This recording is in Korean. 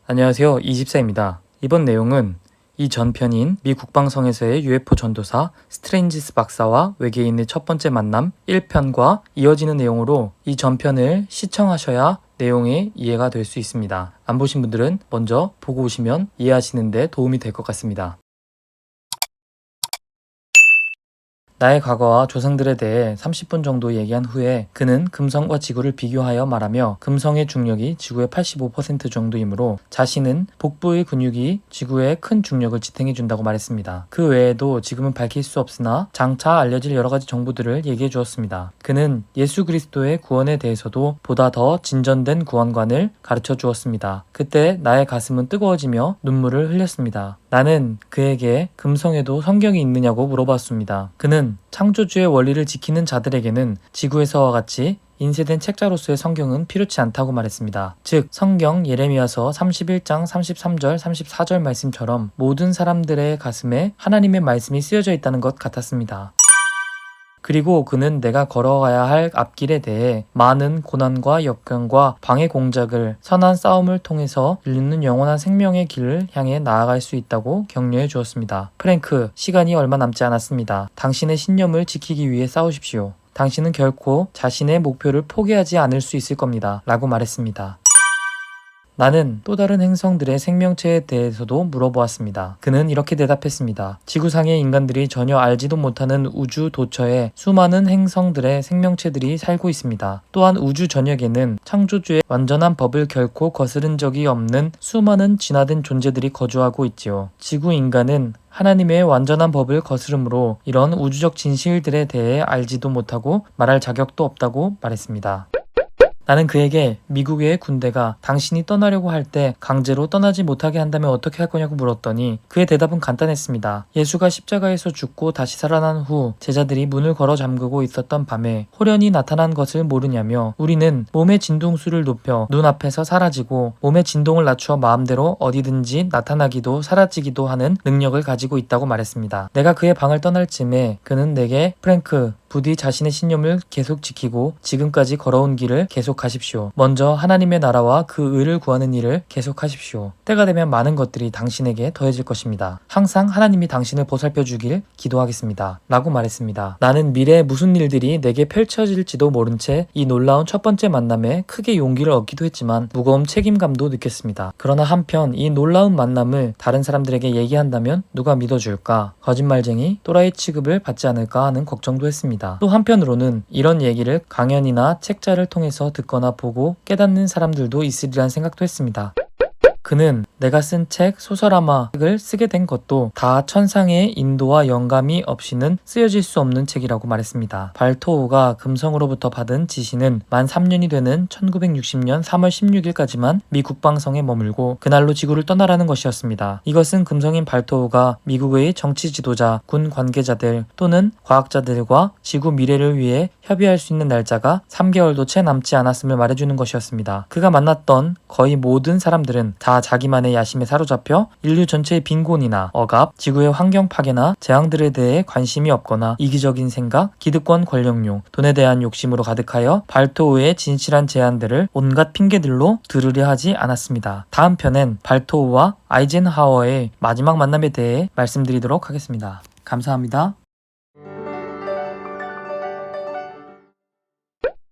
안녕하세요. 이집사입니다. 이번 내용은 이 전편인 미 국방성에서의 UFO 전도사 스트레인지스 박사와 외계인의 첫 번째 만남 1편과 이어지는 내용으로 이 전편을 시청하셔야 내용이 이해가 될 수 있습니다. 안 보신 분들은 먼저 보고 오시면 이해하시는 데 도움이 될 것 같습니다. 나의 과거와 조상들에 대해 30분 정도 얘기한 후에 그는 금성과 지구를 비교하여 말하며 금성의 중력이 지구의 85% 정도이므로 자신은 복부의 근육이 지구에 큰 중력을 지탱해준다고 말했습니다. 그 외에도 지금은 밝힐 수 없으나 장차 알려질 여러가지 정보들을 얘기해 주었습니다. 그는 예수 그리스도의 구원에 대해서도 보다 더 진전된 구원관을 가르쳐 주었습니다. 그때 나의 가슴은 뜨거워지며 눈물을 흘렸습니다. 나는 그에게 금성에도 성경이 있느냐고 물어봤습니다. 그는 창조주의 원리를 지키는 자들에게는 지구에서와 같이 인쇄된 책자로서의 성경은 필요치 않다고 말했습니다. 즉 성경 예레미야서 31장 33절 34절 말씀처럼 모든 사람들의 가슴에 하나님의 말씀이 쓰여져 있다는 것 같았습니다. 그리고 그는 내가 걸어가야 할 앞길에 대해 많은 고난과 역경과 방해 공작을 선한 싸움을 통해서 이루는 영원한 생명의 길을 향해 나아갈 수 있다고 격려해 주었습니다. 프랭크, 시간이 얼마 남지 않았습니다. 당신의 신념을 지키기 위해 싸우십시오. 당신은 결코 자신의 목표를 포기하지 않을 수 있을 겁니다. 라고 말했습니다. 나는 또 다른 행성들의 생명체에 대해서도 물어보았습니다. 그는 이렇게 대답했습니다. 지구상의 인간들이 전혀 알지도 못하는 우주 도처에 수많은 행성들의 생명체들이 살고 있습니다. 또한 우주 전역에는 창조주의 완전한 법을 결코 거스른 적이 없는 수많은 진화된 존재들이 거주하고 있지요. 지구 인간은 하나님의 완전한 법을 거스름으로 이런 우주적 진실들에 대해 알지도 못하고 말할 자격도 없다고 말했습니다. 나는 그에게 미국의 군대가 당신이 떠나려고 할 때 강제로 떠나지 못하게 한다면 어떻게 할 거냐고 물었더니 그의 대답은 간단했습니다. 예수가 십자가에서 죽고 다시 살아난 후 제자들이 문을 걸어 잠그고 있었던 밤에 호련히 나타난 것을 모르냐며 우리는 몸의 진동수를 높여 눈앞에서 사라지고 몸의 진동을 낮추어 마음대로 어디든지 나타나기도 사라지기도 하는 능력을 가지고 있다고 말했습니다. 내가 그의 방을 떠날 쯤에 그는 내게 프랭크, 부디 자신의 신념을 계속 지키고 지금까지 걸어온 길을 계속하십시오. 먼저 하나님의 나라와 그 의를 구하는 일을 계속하십시오. 때가 되면 많은 것들이 당신에게 더해질 것입니다. 항상 하나님이 당신을 보살펴 주길 기도하겠습니다. 라고 말했습니다. 나는 미래에 무슨 일들이 내게 펼쳐질지도 모른 채 이 놀라운 첫 번째 만남에 크게 용기를 얻기도 했지만 무거운 책임감도 느꼈습니다. 그러나 한편 이 놀라운 만남을 다른 사람들에게 얘기한다면 누가 믿어줄까? 거짓말쟁이, 또라이 취급을 받지 않을까 하는 걱정도 했습니다. 또 한편으로는 이런 얘기를 강연이나 책자를 통해서 듣거나 보고 깨닫는 사람들도 있으리란 생각도 했습니다. 그는 내가 쓴 책 소설아마를 쓰게 된 것도 다 천상의 인도와 영감이 없이는 쓰여질 수 없는 책이라고 말했습니다. 발토우가 금성으로부터 받은 지시는 만 3년이 되는 1960년 3월 16일까지만 미 국방성에 머물고 그날로 지구를 떠나라는 것이었습니다. 이것은 금성인 발토우가 미국의 정치 지도자, 군 관계자들 또는 과학자들과 지구 미래를 위해 협의할 수 있는 날짜가 3개월도 채 남지 않았음을 말해주는 것이었습니다. 그가 만났던 거의 모든 사람들은 다 자기만의 야심에 사로잡혀 인류 전체의 빈곤이나 억압, 지구의 환경 파괴나 재앙들에 대해 관심이 없거나 이기적인 생각, 기득권 권력용, 돈에 대한 욕심으로 가득하여 발토우의 진실한 제안들을 온갖 핑계들로 들으려 하지 않았습니다. 다음 편엔 발토우와 아이젠하워의 마지막 만남에 대해 말씀드리도록 하겠습니다. 감사합니다.